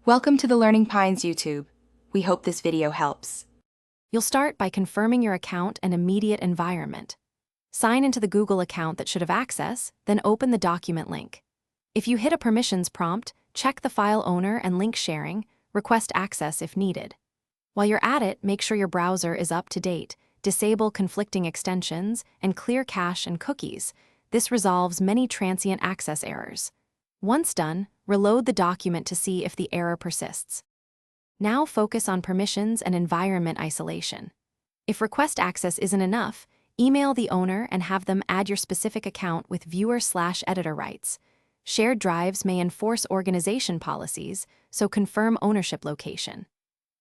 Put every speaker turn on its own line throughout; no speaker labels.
Welcome to the Learning Pines YouTube. We hope this video helps.
You'll start by confirming your account and immediate environment. Sign into the Google account that should have access, then open the document link. If you hit a permissions prompt, check the file owner and link sharing, request access if needed. While you're at it, make sure your browser is up to date, disable conflicting extensions, and clear cache and cookies. This resolves many transient access errors. Once done, reload the document to see if the error persists. Now focus on permissions and environment isolation. If request access isn't enough, email the owner and have them add your specific account with viewer/editor rights. Shared drives may enforce organization policies, so confirm ownership location.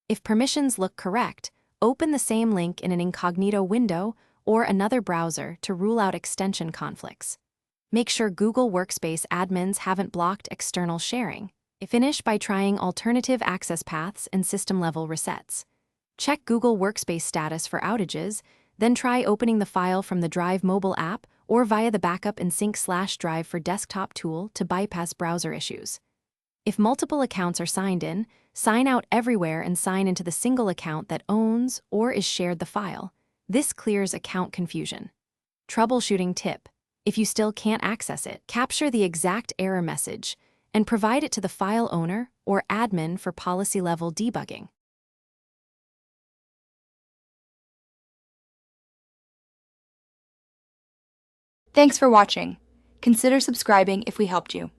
If permissions look correct, open the same link in an incognito window or another browser to rule out extension conflicts. Make sure Google Workspace admins haven't blocked external sharing. Finish by trying alternative access paths and system-level resets. Check Google Workspace status for outages, then try opening the file from the Drive mobile app or via the Backup and Sync/Drive for desktop tool to bypass browser issues. If multiple accounts are signed in, sign out everywhere and sign into the single account that owns or is shared the file. This clears account confusion. Troubleshooting tip: if you still can't access it, capture the exact error message and provide it to the file owner or admin for policy-level debugging.
Thanks for watching. Consider subscribing if we helped you.